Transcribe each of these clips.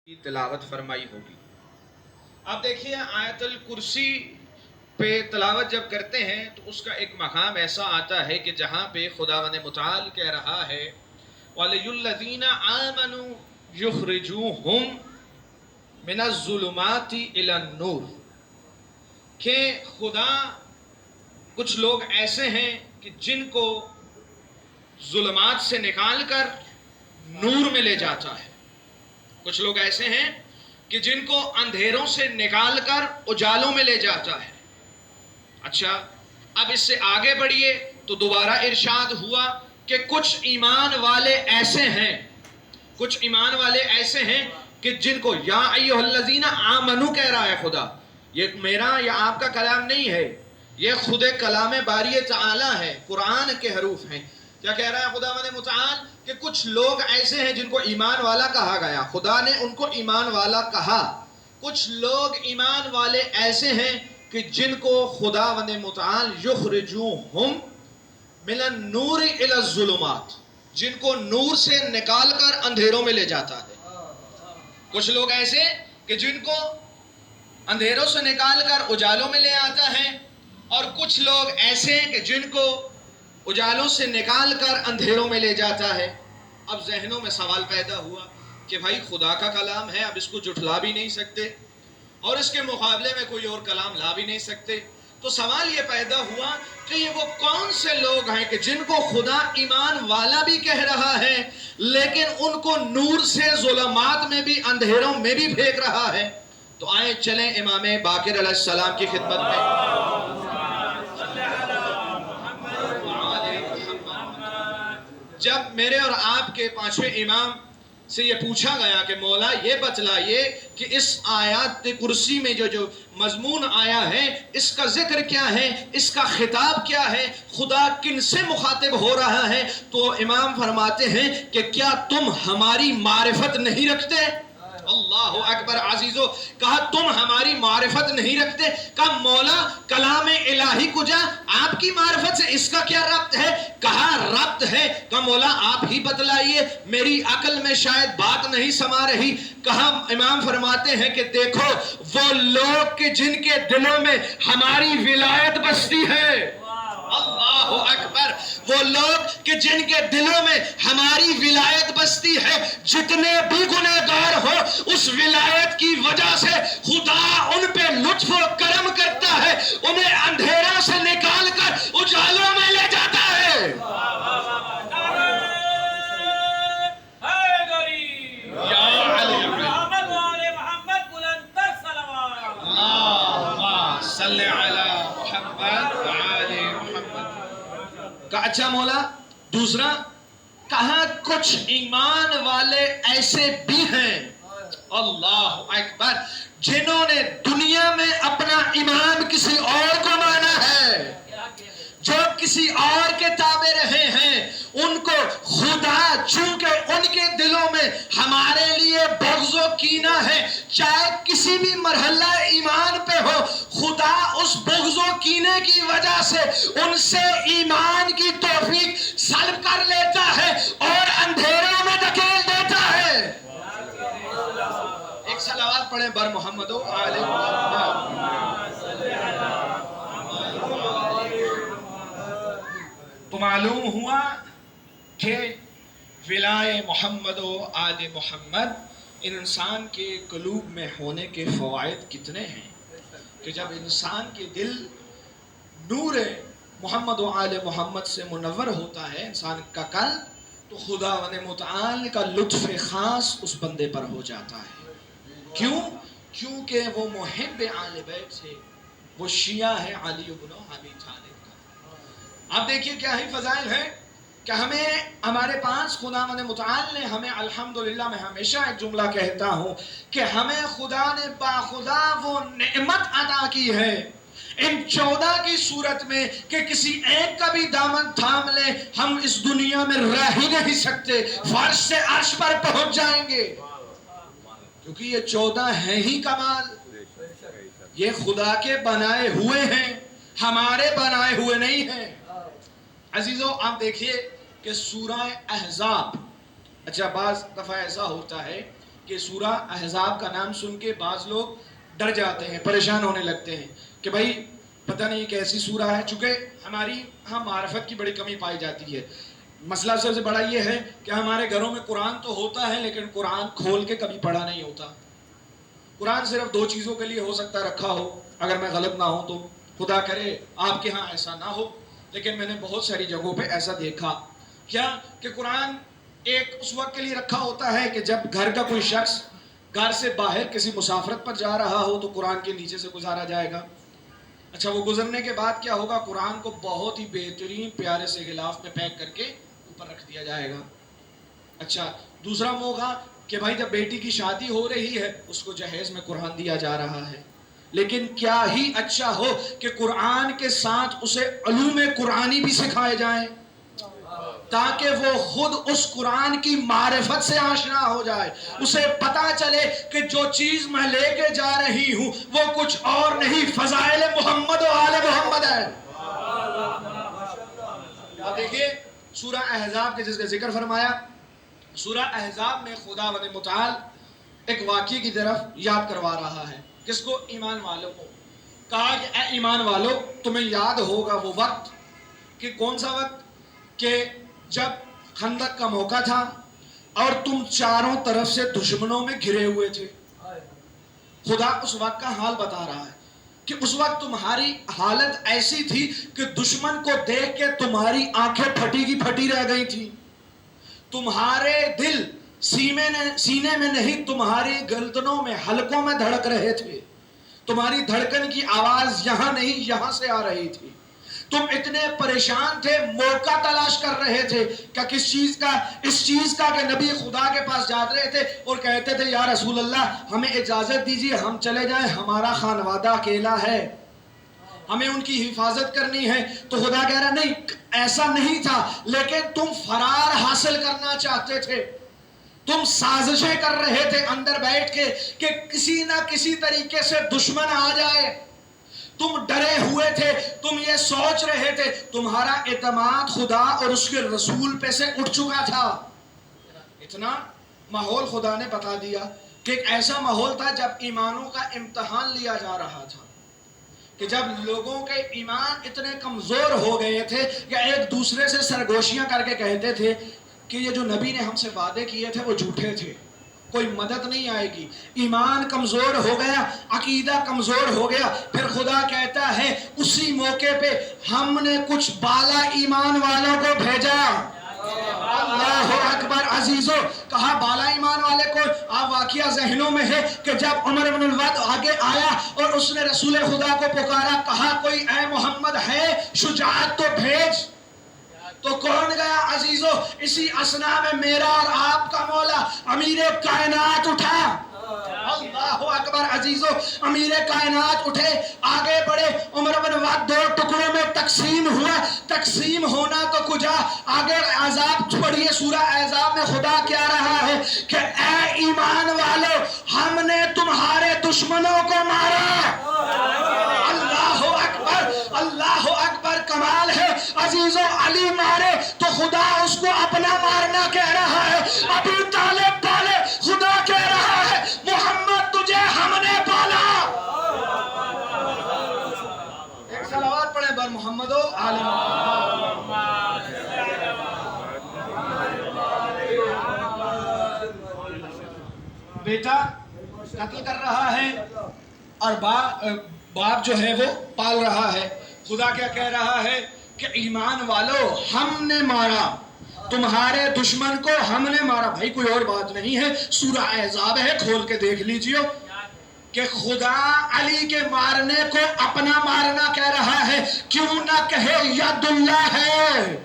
کی تلاوت فرمائی ہوگی۔ آپ دیکھیے آیت الکرسی پہ تلاوت جب کرتے ہیں تو اس کا ایک مقام ایسا آتا ہے کہ جہاں پہ خداوند متعال کہہ رہا ہے وَلِيُ الَّذِينَ آمَنُوا يُخْرِجُوهُمْ مِنَ الظُّلُمَاتِ إِلَى النُّورِ، کہ خدا کچھ لوگ ایسے ہیں کہ جن کو ظلمات سے نکال کر نور میں لے جاتا ہے، کچھ لوگ ایسے ہیں کہ جن کو اندھیروں سے نکال کر اجالوں میں لے جاتا ہے۔ اچھا، اب اس سے آگے بڑھیے تو دوبارہ ارشاد ہوا کہ کچھ ایمان والے ایسے ہیں، کچھ ایمان والے ایسے ہیں کہ جن کو یا ایھا الذین آمنو کہہ رہا ہے خدا، یہ میرا یا آپ کا کلام نہیں ہے، یہ خود کلام باری تعالی ہے، قرآن کے حروف ہیں۔ کیا کہہ رہا ہے خداوند متعال کہ کچھ لوگ ایسے ہیں جن کو ایمان والا کہا گیا، خدا نے ان کو ایمان والا کہا۔ کچھ لوگ ایمان والے ایسے ہیں کہ جن کو خداوند متعال یخرجوہم من النور الی الظلمات، جن کو نور سے نکال کر اندھیروں میں لے جاتا ہے۔ کچھ لوگ ایسے کہ جن کو اندھیروں سے نکال کر اجالوں میں لے آتا ہے، اور کچھ لوگ ایسے کہ جن کو اجالوں سے نکال کر اندھیروں میں لے جاتا ہے۔ اب ذہنوں میں سوال پیدا ہوا کہ بھائی خدا کا کلام ہے، اب اس کو جھٹلا بھی نہیں سکتے اور اس کے مقابلے میں کوئی اور کلام لا بھی نہیں سکتے، تو سوال یہ پیدا ہوا کہ یہ وہ کون سے لوگ ہیں کہ جن کو خدا ایمان والا بھی کہہ رہا ہے لیکن ان کو نور سے ظلمات میں بھی اندھیروں میں بھی پھینک رہا ہے؟ تو آئیں چلیں امام باقر علیہ السلام کی خدمت میں۔ جب میرے اور آپ کے پانچویں امام سے یہ پوچھا گیا کہ مولا یہ بتلائیے کہ اس آیات کرسی میں جو مضمون آیا ہے اس کا ذکر کیا ہے، اس کا خطاب کیا ہے، خدا کن سے مخاطب ہو رہا ہے، تو امام فرماتے ہیں کہ کیا تم ہماری معرفت نہیں رکھتے؟ اللہ اکبر عزیزو، کہا تم ہماری معرفت نہیں رکھتے؟ کہا مولا کلام الہی کجا، آپ کی معرفت سے اس کا کیا ربط ہے؟ کہا ربط ہے۔ کہا مولا آپ ہی بتلائیے، میری عقل میں شاید بات نہیں سما رہی۔ کہا امام فرماتے ہیں کہ دیکھو وہ لوگ کہ جن کے دلوں میں ہماری ولایت بستی ہے، اللہ اکبر، وہ لوگ کہ جن کے دلوں میں ہماری ولایت بستی ہے، جتنے بھی گنہگار ہو اس ولایت کی وجہ سے خدا ان پہ لطف و کرم کرتا ہے، انہیں اندھیروں سے نکال کر اجالوں میں لے جاتا ہے۔ صلی علی محمد وعلی محمد۔ کہا اچھا مولا دوسرا، کہا کچھ ایمان والے ایسے بھی ہیں، اللہ اکبر، جنہوں نے دنیا میں اپنا ایمان کسی اور کو مانا ہے، جو کسی اور کے تابع رہے ہیں، ان کو خدا چونکہ ان کے دلوں میں ہمارے لیے بغض و کینہ ہے، چاہے کسی بھی مرحلہ ایمان پہ ہو، خدا اس بغض و کینے کی وجہ سے ان سے ایمان کی توفیق سلب کر لیتا ہے اور اندھیروں میں دھکیل دیتا ہے۔ ایک صلوات پڑھیں بر محمد و آل محمد۔ تو معلوم ہوا کہ ولائے محمد و آل محمد انسان کے قلوب میں ہونے کے فوائد کتنے ہیں کہ جب انسان کے دل نور محمد و آل محمد سے منور ہوتا ہے انسان کا قلب، تو خداوند متعال کا لطف خاص اس بندے پر ہو جاتا ہے۔ کیوں؟ کیونکہ وہ محب آل بیت ہے، وہ شیعہ ہے علی بن ابی طالب کا۔ آپ دیکھیے کیا ہی فضائل ہے کہ ہمیں ہمارے پاس خداوند متعال نے ہمیں الحمدللہ، میں ہمیشہ ایک جملہ کہتا ہوں کہ ہمیں خدا نے باخدا وہ نعمت عطا کی ہے ان 14 کی صورت میں کہ کسی ایک کا بھی دامن تھام لے ہم اس دنیا میں رہ ہی نہیں سکتے، فرش سے عرش پر پہنچ جائیں گے، کیونکہ یہ 14 ہیں ہی کمال، یہ خدا کے بنائے ہوئے ہیں، ہمارے بنائے ہوئے نہیں ہیں۔ عزیزو آپ دیکھیے کہ سورہ احزاب، اچھا بعض دفعہ ایسا ہوتا ہے کہ سورہ احزاب کا نام سن کے بعض لوگ ڈر جاتے ہیں، پریشان ہونے لگتے ہیں کہ بھائی پتہ نہیں کیسی سورہ ہے، چونکہ ہماری ہاں معرفت کی بڑی کمی پائی جاتی ہے۔ مسئلہ سب سے بڑا یہ ہے کہ ہمارے گھروں میں قرآن تو ہوتا ہے لیکن قرآن کھول کے کبھی پڑھا نہیں ہوتا۔ قرآن صرف 2 چیزوں کے لیے ہو سکتا رکھا ہو، اگر میں غلط نہ ہوں تو، خدا کرے آپ کے ہاں ایسا نہ ہو، لیکن میں نے بہت ساری جگہوں پہ ایسا دیکھا کیا کہ قرآن ایک اس وقت کے لیے رکھا ہوتا ہے کہ جب گھر کا کوئی شخص گھر سے باہر کسی مسافرت پر جا رہا ہو تو قرآن کے نیچے سے گزارا جائے گا۔ اچھا وہ گزرنے کے بعد کیا ہوگا، قرآن کو بہت ہی بہترین پیارے سے غلاف میں پیک کر کے اوپر رکھ دیا جائے گا۔ اچھا دوسرا موقع کہ بھائی جب بیٹی کی شادی ہو رہی ہے اس کو جہیز میں قرآن دیا جا رہا ہے، لیکن کیا ہی اچھا ہو کہ قرآن کے ساتھ اسے علوم قرآنی بھی سکھائے جائیں تاکہ وہ خود اس قرآن کی معرفت سے آشنا ہو جائے، اسے پتا چلے کہ جو چیز میں لے کے جا رہی ہوں وہ کچھ اور نہیں، فضائل محمد و آل محمد ہے۔ اب دیکھیے سورہ احزاب کے جس کا ذکر فرمایا، سورہ احزاب میں خداوند متعال ایک واقعے کی طرف یاد کروا رہا ہے، کس کو؟ ایمان والوں کو۔ کہا کہ اے ایمان والو تمہیں یاد ہوگا وہ وقت، کہ کون سا وقت؟ کہ جب خندق کا موقع تھا اور تم چاروں طرف سے دشمنوں میں گھرے ہوئے تھے۔ خدا اس وقت کا حال بتا رہا ہے کہ اس وقت تمہاری حالت ایسی تھی کہ دشمن کو دیکھ کے تمہاری آنکھیں پھٹی کی پھٹی رہ گئی تھی، تمہارے دل سینے میں نہیں تمہاری گردنوں میں حلقوں میں دھڑک رہے تھے، تمہاری دھڑکن کی آواز یہاں نہیں یہاں سے آ رہی تھی، تم اتنے پریشان تھے، موقع تلاش کر رہے تھے کہ کس چیز کا؟ اس چیز کا کہ نبی خدا کے پاس جاتے رہے تھے اور کہتے تھے یا رسول اللہ ہمیں اجازت دیجیے ہم چلے جائیں، ہمارا خانوادہ اکیلا ہے، ہمیں ان کی حفاظت کرنی ہے۔ تو خدا کہہ رہا نہیں ایسا نہیں تھا، لیکن تم فرار حاصل کرنا چاہتے تھے، تم سازشیں کر رہے تھے اندر بیٹھ کے کہ کسی نہ کسی طریقے سے دشمن آ جائے، تم ڈرے ہوئے تھے، تم یہ سوچ رہے تھے، تمہارا اعتماد خدا اور اس کے رسول پہ سے اٹھ چکا تھا۔ اتنا ماحول خدا نے بتا دیا کہ ایک ایسا ماحول تھا جب ایمانوں کا امتحان لیا جا رہا تھا، کہ جب لوگوں کے ایمان اتنے کمزور ہو گئے تھے کہ ایک دوسرے سے سرگوشیاں کر کے کہتے تھے کہ یہ جو نبی نے ہم سے وعدے کیے تھے وہ جھوٹے تھے، کوئی مدد نہیں آئے گی۔ ایمان کمزور ہو گیا، عقیدہ کمزور ہو گیا، پھر خدا کہتا ہے اسی موقع پہ ہم نے کچھ بالا ایمان والوں کو بھیجا۔ اللہ اکبر عزیزو، کہا بالا ایمان والے کو۔ آپ واقعہ ذہنوں میں ہے کہ جب عمر بن الواد آگے آیا اور اس نے رسول خدا کو پکارا، کہا کوئی اے محمد ہے شجاعت تو بھیج، تو کون گیا عزیزو؟ اسی اسنا میں میرا اور آپ کا مولا امیر کائنات اٹھا۔ اللہ اکبر عزیزو، امیر کائنات اٹھے، آگے بڑھے، عمر بن واد 2 ٹکڑوں میں تقسیم ہوا، تقسیم ہونا تو کجا، آگے عذاب پڑھیے سورہ احزاب میں خدا کیا رہا ہے کہ اے ایمان والو ہم نے تمہارے دشمنوں کو مارا۔ اللہ اکبر، اللہ اکبر، کمال ہے عزیزو، علی مارے تو خدا اس کو اپنا مارنا کہہ رہا ہے، ابو طالب پالے خدا کہہ رہا ہے محمد تجھے ہم نے پالا۔ ایک صلوات پڑھیں بر محمد و آل محمد۔ بیٹا قتل کر رہا ہے اور باپ جو ہے وہ پال رہا ہے، خدا کیا کہہ رہا ہے کہ ایمان والو ہم نے مارا تمہارے دشمن کو، ہم نے مارا۔ بھائی کوئی اور بات نہیں ہے، سورہ احزاب ہے، کھول کے دیکھ لیجئے کہ خدا علی کے مارنے کو اپنا مارنا کہہ رہا ہے، کیوں نہ کہے ید اللہ ہے،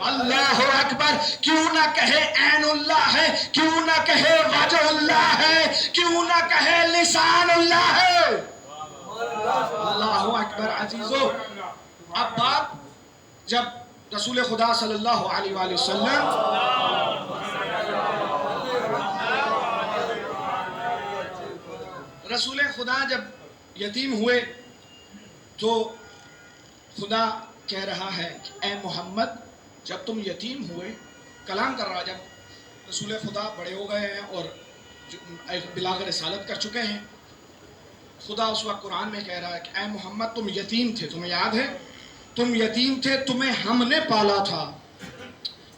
اللہ اکبر، کیوں نہ کہے عین اللہ ہے، کیوں نہ کہے وجہ اللہ ہے، کیوں نہ کہے لسان اللہ ہے۔ اللہ اکبر عزیزو، اب باپ جب رسول خدا صلی اللہ علیہ وآلہ وسلم رسول خدا جب یتیم ہوئے تو خدا کہہ رہا ہے کہ اے محمد جب تم یتیم ہوئے، کلام کر رہا، جب رسول خدا بڑے ہو گئے ہیں اور جو بلاغ رسالت کر چکے ہیں. خدا اس وقت قرآن میں کہہ رہا ہے کہ اے محمد تم یتیم تھے, تمہیں یاد ہے تم یتیم تھے, تمہیں ہم نے پالا تھا.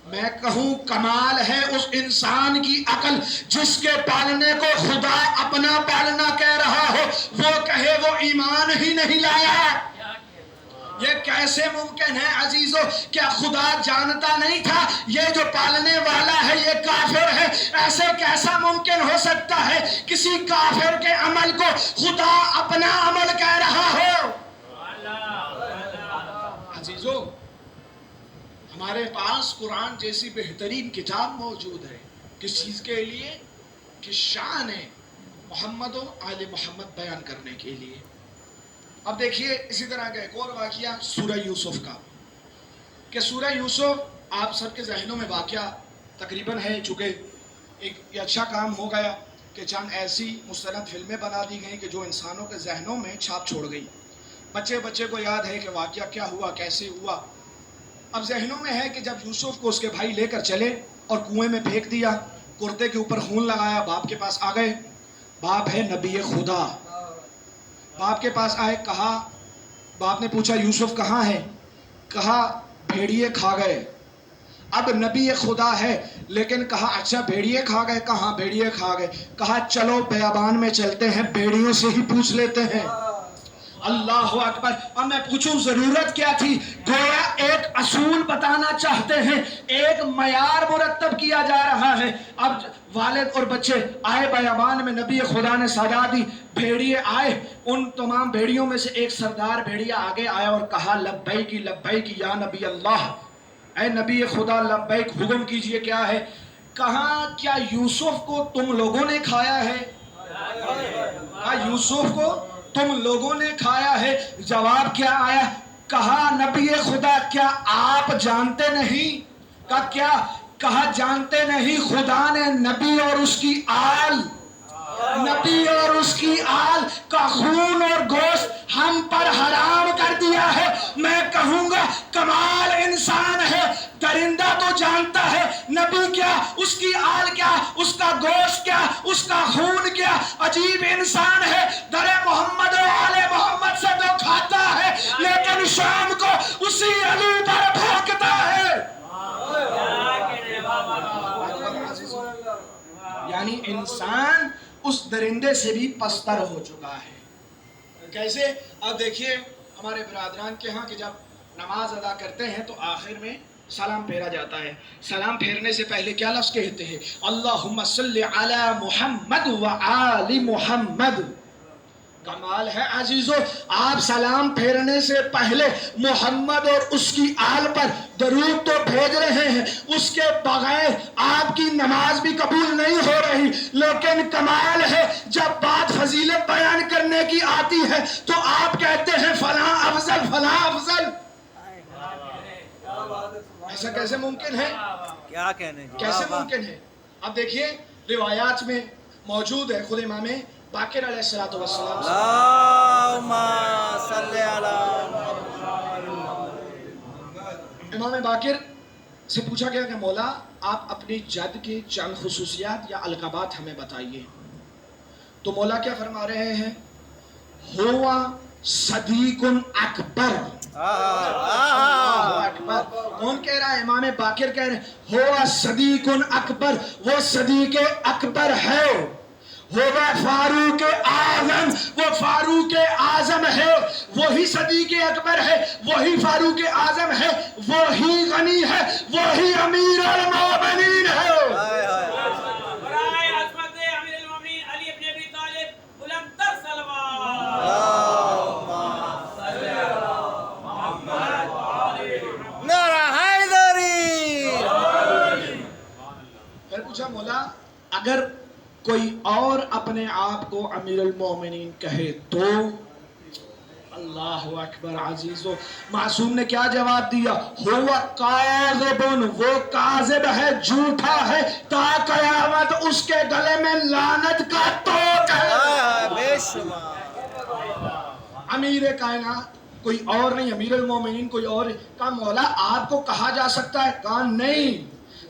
میں کہوں کمال ہے اس انسان کی عقل جس کے پالنے کو خدا اپنا پالنا کہہ رہا ہو, وہ کہے وہ ایمان ہی نہیں لایا. یہ کیسے ممکن ہے عزیزو؟ کیا خدا جانتا نہیں تھا یہ جو پالنے والا ہے یہ کافر ہے؟ ایسے کیسا ممکن ہو سکتا ہے کسی کافر کے عمل کو خدا اپنا عمل کہہ رہا ہو؟ عزیزو ہمارے پاس قرآن جیسی بہترین کتاب موجود ہے. کس چیز کے لیے؟ کہ شان محمد و آل محمد بیان کرنے کے لیے. اب دیکھیے اسی طرح کا ایک اور واقعہ سورہ یوسف کا, کہ سورہ یوسف آپ سب کے ذہنوں میں واقعہ تقریباً ہے, چونکہ ایک یہ اچھا کام ہو گیا کہ چند ایسی مستند فلمیں بنا دی گئیں کہ جو انسانوں کے ذہنوں میں چھاپ چھوڑ گئی. بچے کو یاد ہے کہ واقعہ کیا ہوا, کیسے ہوا. اب ذہنوں میں ہے کہ جب یوسف کو اس کے بھائی لے کر چلے اور کنویں میں پھینک دیا, کرتے کے اوپر خون لگایا, باپ کے پاس آ گئے. باپ ہے نبی خدا. باپ کے پاس آئے, کہا, باپ نے پوچھا یوسف کہاں ہے؟ کہا بھیڑیے کھا گئے. اب نبی خدا ہے لیکن کہا اچھا بھیڑیے کھا گئے, کہاں بھیڑیے کھا گئے. کہا چلو بیابان میں چلتے ہیں, بھیڑیوں سے ہی پوچھ لیتے ہیں. اللہ اکبر. اور میں پوچھوں ضرورت کیا تھی؟ گویا ایک اصول بتانا چاہتے ہیں, ایک معیار مرتب کیا جا رہا ہے. اب والد اور بچے آئے بیابان میں, نبی خدا نے سجا دی, بھیڑیے آئے. ان تمام بھیڑیوں میں سے ایک سردار بھیڑیا آگے آیا اور کہا لبیک لبیک یا نبی اللہ, اے نبی خدا لبیک, حکم کیجئے کیا ہے؟ کہا کیا یوسف کو تم لوگوں نے کھایا ہے؟ کہا یوسف کو تم لوگوں نے کھایا ہے؟ جواب کیا آیا؟ کہا نبی خدا کیا آپ جانتے نہیں؟ کہا کیا؟ کہا جانتے نہیں خدا نے نبی اور اس کی آل کا خون اور گوشت ہم پر حرام کر دیا ہے. میں کہوں گا کمال انسان ہے. درندہ تو جانتا ہے, نبی کیا, اس کی آل کیا, اس کا گوشت کیا, اس کا خون کیا. عجیب انسان ہے. در محمد و آل محمد سے تو کھاتا ہے لیکن شام کو اسی علی پر بھونکتا ہے. یعنی انسان اس درندے سے بھی پستر ہو چکا ہے. کیسے؟ اب دیکھیے ہمارے برادران کے ہاں کہ جب نماز ادا کرتے ہیں تو آخر میں سلام پھیرا جاتا ہے. سلام پھیرنے سے پہلے کیا لفظ کہتے ہیں؟ اللہم صلی علی محمد و آل محمد. کمال ہے عزیزو, آپ سلام پھیرنے سے پہلے محمد اور اس کی آل پر درود تو بھیج رہے ہیں, اس کے بغیر آپ کی نماز بھی قبول نہیں ہو رہی. لیکن کمال ہے جب بات فضیلت بیان کرنے کی آتی ہے تو آپ کہتے ہیں فلاں افضل فلاں افضل. ایسا کیسے ممکن ہے؟ کیا کہنے, کیسے ممکن ہے؟ اب دیکھیے روایات میں موجود ہے, خود امام باقر علیہ السلام اللہم صلی علی امام باقر سے پوچھا گیا کہ مولا آپ اپنی جد کی چند خصوصیات یا القابات ہمیں بتائیے. تو مولا کیا فرما رہے ہیں؟ ہوا صدیق اکبر. اللہ اکبر. کون کہہ رہا ہے؟ امام باقر کہہ رہے ہیں ہوا صدیق اکبر, وہ صدیق اکبر ہے. ہوا فاروق اعظم, وہ فاروق اعظم ہے. وہی صدیق اکبر ہے, وہی فاروق اعظم ہے, وہی غنی ہے, وہی امیر المومنین ہے. پھر پوچھا مولا اگر کوئی اور اپنے آپ کو امیر المومنین کہے تو؟ اللہ اکبر. عزیزو معصوم نے کیا جواب دیا؟ ہوا کاذبن, وہ کاذب ہے, جھوٹا ہے, تا قیامت اس کے گلے میں لعنت کا توق ہے. بے شمار. امیر کائنات کوئی اور نہیں, امیر المومنین کوئی اور. کہا مولا آپ کو کہا جا سکتا ہے؟ کہا نہیں,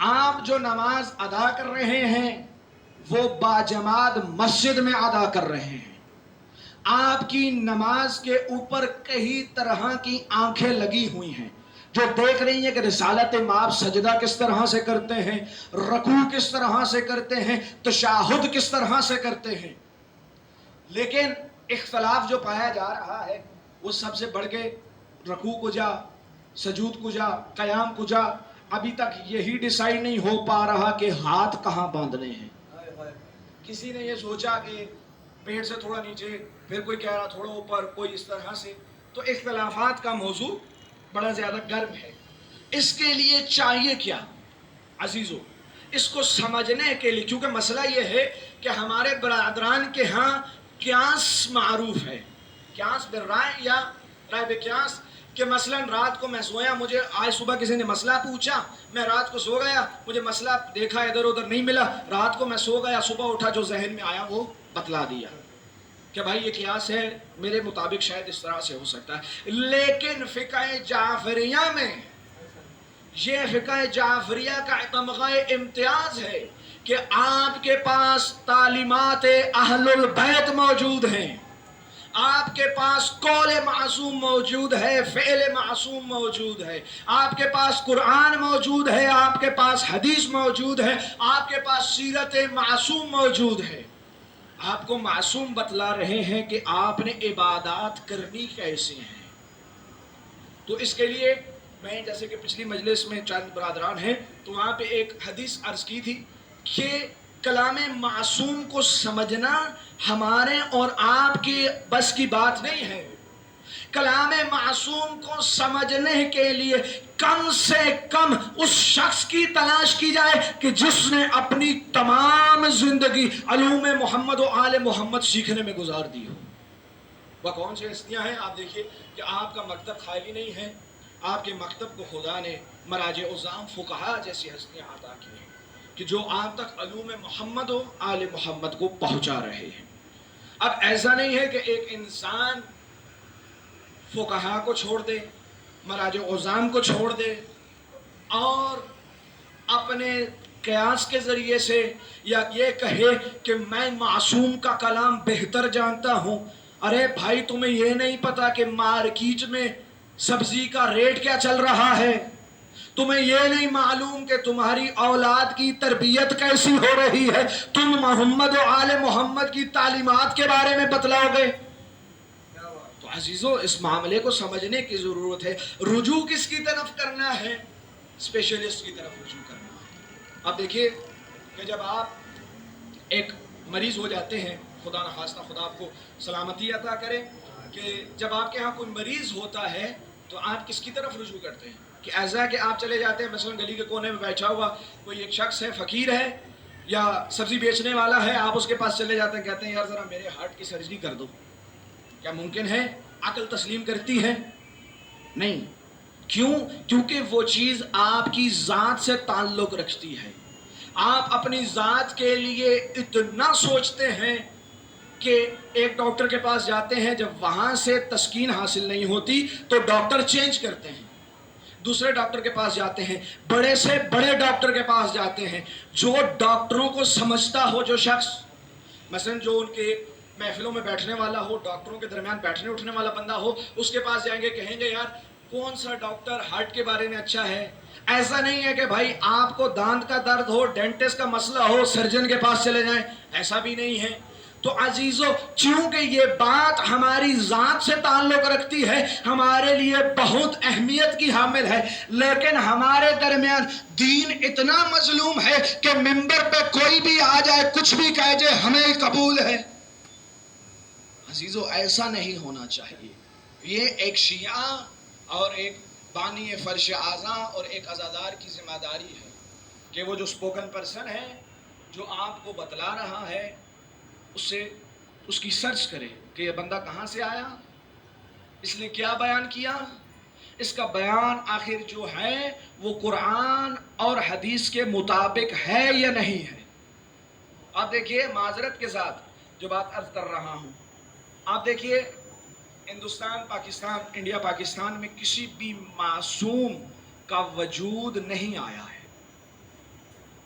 آپ جو نماز ادا کر رہے ہیں وہ باجماعت مسجد میں ادا کر رہے ہیں. آپ کی نماز کے اوپر کئی طرح کی آنکھیں لگی ہوئی ہیں جو دیکھ رہی ہیں کہ رسالت مآب سجدہ کس طرح سے کرتے ہیں، رکوع کس طرح سے کرتے ہیں، تشہد کس طرح سے کرتے ہیں. لیکن اختلاف جو پایا جا رہا ہے وہ سب سے بڑھ کے رکوع کو جا، سجود کو جا، قیام کو جا، ابھی تک یہی ڈیسائیڈ نہیں ہو پا رہا کہ ہاتھ کہاں باندھنے ہیں. کسی نے یہ سوچا کہ پیٹ سے تھوڑا نیچے، پھر کوئی کہہ رہا تھوڑا اوپر، کوئی اس طرح سے. تو اختلافات کا موضوع بڑا زیادہ گرم ہے. اس کے لیے چاہیے کیا عزیزو؟ اس کو سمجھنے کے لیے، کیونکہ مسئلہ یہ ہے کہ ہمارے برادران کے ہاں قیاس معروف ہے، قیاس بالرائے یا رائے بقیاس، کہ مثلا رات کو میں سویا، مجھے آج صبح کسی نے مسئلہ پوچھا، میں رات کو سو گیا، مجھے مسئلہ دیکھا ادھر ادھر نہیں ملا، رات کو میں سو گیا، صبح اٹھا جو ذہن میں آیا وہ بتلا دیا کہ بھائی یہ قیاس ہے، میرے مطابق شاید اس طرح سے ہو سکتا ہے. لیکن فقہ جعفریہ میں، یہ فقہ جعفریہ کا تمغہ امتیاز ہے کہ آپ کے پاس تعلیمات اہل البیت موجود ہیں، آپ کے پاس قول معصوم موجود ہے، فعل معصوم موجود ہے، آپ کے پاس قرآن موجود ہے، آپ کے پاس حدیث موجود ہے، آپ کے پاس سیرت معصوم موجود ہے. آپ کو معصوم بتلا رہے ہیں کہ آپ نے عبادات کرنی کیسے ہیں. تو اس کے لیے میں جیسے کہ پچھلی مجلس میں چند برادران ہیں تو وہاں پہ ایک حدیث عرض کی تھی کہ کلام معصوم کو سمجھنا ہمارے اور آپ کی بس کی بات نہیں ہے. کلام معصوم کو سمجھنے کے لیے کم سے کم اس شخص کی تلاش کی جائے کہ جس نے اپنی تمام زندگی علوم محمد و آل محمد سیکھنے میں گزار دی ہو. وہ کون سی ہستیاں ہیں؟ آپ دیکھیے کہ آپ کا مکتب خالی نہیں ہے، آپ کے مکتب کو خدا نے مراجع عظام فقہا جیسی ہستیاں عطا کی ہیں کہ جو آپ تک علوم محمد و آل محمد کو پہنچا رہے ہیں. اب ایسا نہیں ہے کہ ایک انسان فقہا کو چھوڑ دے، مراجع عظام کو چھوڑ دے اور اپنے قیاس کے ذریعے سے یا یہ کہے کہ میں معصوم کا کلام بہتر جانتا ہوں. ارے بھائی تمہیں یہ نہیں پتا کہ مارکیٹ میں سبزی کا ریٹ کیا چل رہا ہے؟ تمہیں یہ نہیں معلوم کہ تمہاری اولاد کی تربیت کیسی ہو رہی ہے؟ تم محمد و آل محمد کی تعلیمات کے بارے میں بتلاؤ گے؟ تو عزیزو اس معاملے کو سمجھنے کی ضرورت ہے. رجوع کس کی طرف کرنا ہے؟ اسپیشلسٹ کی طرف رجوع کرنا ہے. اب دیکھیے کہ جب آپ ایک مریض ہو جاتے ہیں، خدا نخواستہ خدا آپ کو سلامتی عطا کرے، کہ جب آپ کے ہاں کوئی مریض ہوتا ہے تو آپ کس کی طرف رجوع کرتے ہیں؟ کہ ایسا کہ آپ چلے جاتے ہیں، مثلا گلی کے کونے میں بیٹھا ہوا کوئی ایک شخص ہے، فقیر ہے یا سبزی بیچنے والا ہے، آپ اس کے پاس چلے جاتے ہیں، کہتے ہیں یار ذرا میرے ہارٹ کی سرجری کر دو. کیا ممکن ہے؟ عقل تسلیم کرتی ہے؟ نہیں. کیوں؟ کیونکہ وہ چیز آپ کی ذات سے تعلق رکھتی ہے. آپ اپنی ذات کے لیے اتنا سوچتے ہیں کہ ایک ڈاکٹر کے پاس جاتے ہیں، جب وہاں سے تسکین حاصل نہیں ہوتی تو ڈاکٹر چینج کرتے ہیں، دوسرے ڈاکٹر کے پاس جاتے ہیں، بڑے سے بڑے ڈاکٹر کے پاس جاتے ہیں. جو ڈاکٹروں کو سمجھتا ہو، جو شخص مثلا جو ان کے محفلوں میں بیٹھنے والا ہو، ڈاکٹروں کے درمیان بیٹھنے اٹھنے والا بندہ ہو، اس کے پاس جائیں گے، کہیں گے یار کون سا ڈاکٹر ہارٹ کے بارے میں اچھا ہے. ایسا نہیں ہے کہ بھائی آپ کو دانت کا درد ہو، ڈینٹسٹ کا مسئلہ ہو، سرجن کے پاس چلے جائیں، ایسا بھی نہیں ہے. تو عزیزو چونکہ یہ بات ہماری ذات سے تعلق رکھتی ہے، ہمارے لیے بہت اہمیت کی حامل ہے، لیکن ہمارے درمیان دین اتنا مظلوم ہے کہ ممبر پہ کوئی بھی آ جائے، کچھ بھی کہہ جائے، ہمیں قبول ہے. عزیزو ایسا نہیں ہونا چاہیے. یہ ایک شیعہ اور ایک بانی فرش اعظم اور ایک عزادار کی ذمہ داری ہے کہ وہ جو سپوکن پرسن ہے، جو آپ کو بتلا رہا ہے، اس کی سرچ کرے کہ یہ بندہ کہاں سے آیا، اس نے کیا بیان کیا، اس کا بیان آخر جو ہے وہ قرآن اور حدیث کے مطابق ہے یا نہیں ہے. آپ دیکھیے معذرت کے ساتھ جو بات عرض کر رہا ہوں، آپ دیکھیے ہندوستان، پاکستان، انڈیا پاکستان میں کسی بھی معصوم کا وجود نہیں آیا ہے.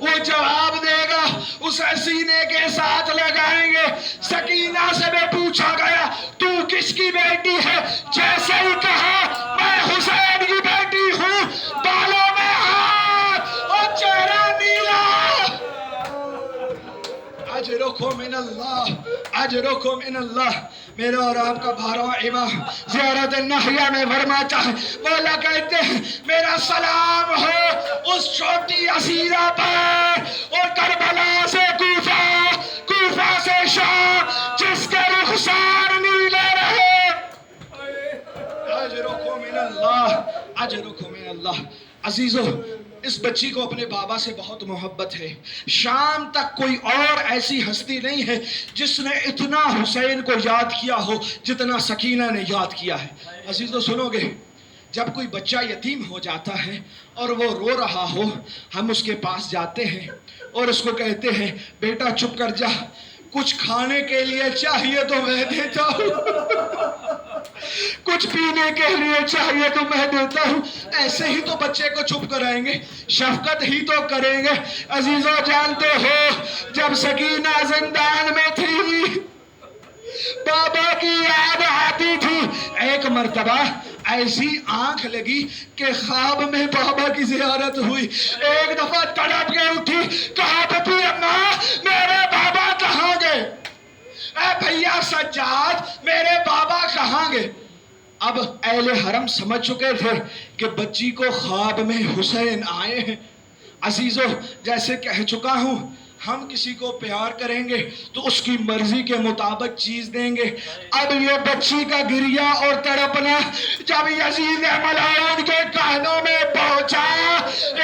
وہ جواب دے گا، اسے سینے کے ساتھ لگائیں گے۔ سکینہ سے بھی پوچھا گیا تو کس کی بیٹی ہے؟ جیسے ہی کہا میں حسین کی بیٹی ہوں، بالوں میں ہاتھ اور چہرہ نیلا۔ اجرکم من اللہ، اجرکم من اللہ۔ میرا اور آپ کا بھارواں امام زیارت نہیہ میں فرماتا ہے، مولا کہتے ہیں میرا سلام ہو اس چھوٹی اسیرہ پر، اور کربلا سے کوفہ، کوفہ سے شام، جس کے رخسار نیلے رہے۔ اجرکم من اللہ، اجرکم من اللہ۔ عزیزو، اس بچی کو اپنے بابا سے بہت محبت ہے۔ شام تک کوئی اور ایسی ہستی نہیں ہے جس نے اتنا حسین کو یاد کیا ہو جتنا سکینہ نے یاد کیا ہے۔ عزیزو سنو گے، جب کوئی بچہ یتیم ہو جاتا ہے اور وہ رو رہا ہو، ہم اس کے پاس جاتے ہیں اور اس کو کہتے ہیں بیٹا چپ کر جا، کچھ کھانے کے لیے چاہیے تو میں دیتا ہوں، کچھ پینے کے لیے چاہیے تو میں دیتا ہوں۔ ایسے ہی تو بچے کو چپ کرائیں گے، شفقت ہی تو کریں گے۔ عزیزو جانتے ہو، جب سکینہ زندان میں تھی بابا کی یاد آتی تھی، ایک مرتبہ ایسی آنکھ لگی کہ خواب میں بابا کی زیارت ہوئی۔ ایک دفعہ تڑپ کے اٹھی، کہا پپی اماں میرے بابا کہاں گئے؟ اے بھیا سجاد میرے بابا کہاں گئے؟ اب اہل حرم سمجھ چکے تھے کہ بچی کو خواب میں حسین آئے ہیں۔ عزیزو جیسے کہہ چکا ہوں، ہم کسی کو پیار کریں گے تو اس کی مرضی کے مطابق چیز دیں گے۔ اب یہ بچی کا گریہ اور تڑپنا جب یزید ملعون کے کانوں میں پہنچا،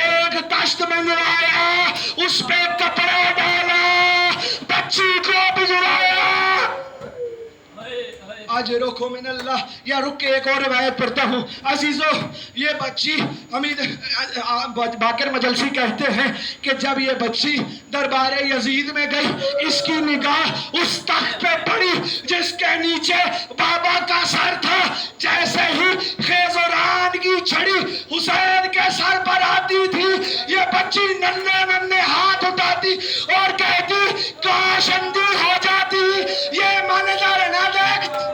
ایک تشت منگوایا، اس پہ کپڑا ڈالا، بچی کو بجھلایا۔ اجرکم من اللہ۔ یا رک کے ایک اور روایت پڑھتا ہوں۔ عزیزو یہ بچی، حمید باقر مجلسی کہتے ہیں کہ جب یہ بچی دربار یزید میں گئی، اس کی نگاہ اس تخت پہ پڑی جس کے نیچے بابا کا سر تھا۔ جیسے ہی خیزران کی چھڑی حسین کے سر پر آتی تھی، یہ بچی ننھے ننھے ہاتھ اٹھاتی اور کہتی کاش اندھی ہو جاتی، یہ منظر نہ دیکھتی۔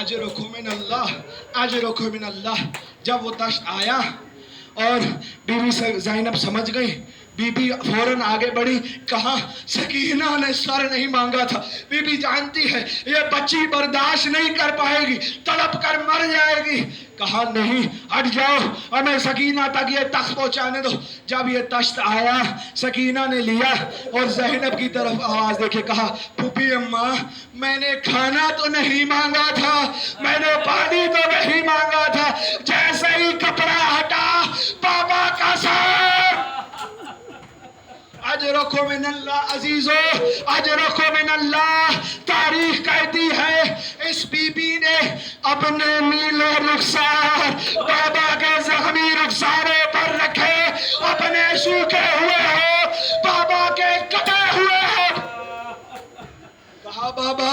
اجرکم من اللہ، اجرکم من اللہ۔ جب وہ دشت آیا اور بی بی زینب سمجھ گئی، بی بی فوراً آگے بڑھی، کہا سکینہ نے سر نہیں مانگا تھا، بی بی جانتی ہے یہ بچی برداشت نہیں کر پائے گی، تڑپ کر مر جائے گی۔ کہا نہیں، ہٹ جاؤ، ہمیں سکینہ تک یہ تخت پہنچانے دو۔ جب یہ تشت آیا، سکینہ نے لیا اور زینب کی طرف آواز دے کے کہا پھوپھی اماں میں نے کھانا تو نہیں مانگا تھا، میں نے پانی تو نہیں مانگا تھا۔ جیسے ہی کپڑا ہٹا، بابا کا سر۔ اجرکم من اللہ۔ عزیزو اجرکم من اللہ۔ تاریخ کہتی ہے اس بی بی نے اپنے نیلے رخسار بابا کے زخمی رخسارے پر رکھے، اپنے سوکھے ہوئے ہو، بابا کے کٹے ہوئے ہو۔ کہا بابا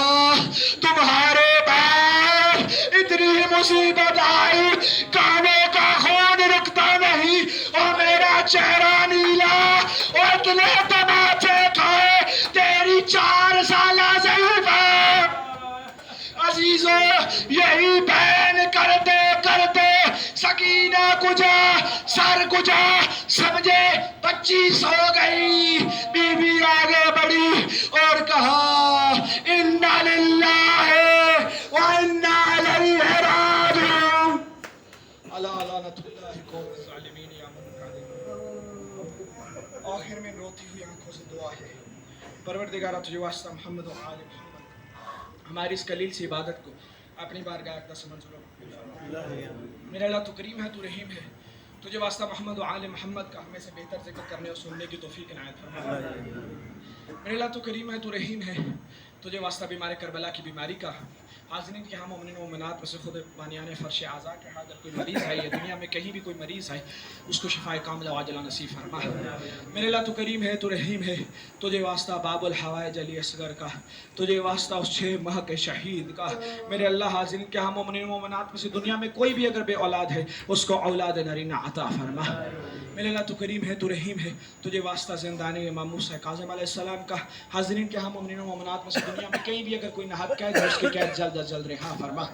تمہارے بعد اتنی مصیبت آئی، کانوں کا خون رکتا نہیں اور میرا چہرہ نیلا، اور اتنے تماچے کھائے، تیری 4 سالہ ضعیفہ۔ عزیزو یہی بہن کرتے کرتے سکینہ کجا، سر کجا، سمجھے بچی سو گئی۔ بی بی آگے بڑھی اور کہا انا للہ وانا الیہ راجعون۔ الا لعنۃ اللہ قوم الظالمین۔ یا آخر میں روتی ہوئی آنکھوں سے دعا ہے، پروردگارہ تجھے واسطہ محمد و آل محمد ہماری اس قلیل سی عبادت کو اپنی بارگاہ اقدس سے منظور فرما۔ میرے اللہ تو کریم ہے، تو رحیم ہے، تجھے واسطہ محمد و آل محمد کا ہمیں سے بہتر ذکر کرنے اور سننے کی توفیق عنایت فرما۔ میرے اللہ تو کریم ہے، تو رحیم ہے، تجھے واسطہ بیمار کربلا کی بیماری کا، حاضرین کے ہاں مومنین و مومنات میں سے خود بانیان فرش اعضاء کے ہاں اگر کوئی مریض ہے یا دنیا میں کہیں بھی کوئی مریض ہے، اس کو شفاء کاملہ عاجلہ نصیب فرما۔ میرے اللہ تو کریم ہے، تو رحیم ہے، تجھے واسطہ باب الحوائج علی اصغر کا، تجھے واسطہ اس 6 ماہ کے شہید کا۔ میرے اللہ حاضرین کے ہاں مومنین و مومنات میں سے دنیا میں کوئی بھی اگر بے اولاد ہے، اس کو اولاد نرینہ عطا فرما۔ میرے اللہ تو کریم ہے تو رحیم ہے، تجھے واسطہ زندانی امام موسیٰ کاظم علیہ السلام کا، حاضرین کے ہم مومنین و مومنات میں سے دنیا میں کہیں بھی اگر کوئی ناحق قید ہے اس کی قید جلد از جلد رہا فرما۔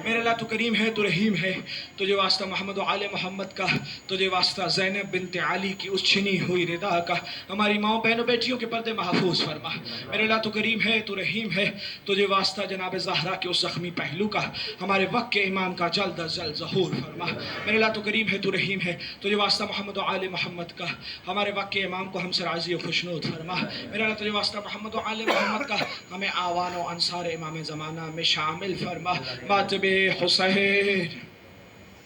میرے اللہ تو کریم ہے تو رحیم ہے، تجھے واسطہ محمد و آل محمد کا، تجھے واسطہ زینب بنت علی کی اس چھنی ہوئی ردا کا، ہماری ماؤں بہنوں بیٹیوں کے پردے محفوظ فرما۔ میرے اللہ تو کریم ہے تو رحیم ہے، تجھے واسطہ جناب زہرا کے اس زخمی پہلو کا، ہمارے وقت کے امام کا جلد از جلد ظہور فرما۔ میرے اللہ تو کریم ہے تو رحیم ہے، تجھے واسطہ محمد و آل محمد کا، ہمارے وقت کے امام کو ہم سے راضی و خوشنود فرما۔ میرے اللہ تجھے واسطہ محمد و آل محمد کا، ہمیں آوان و انصار امام زمانہ میں شامل فرما۔ ماتب حسین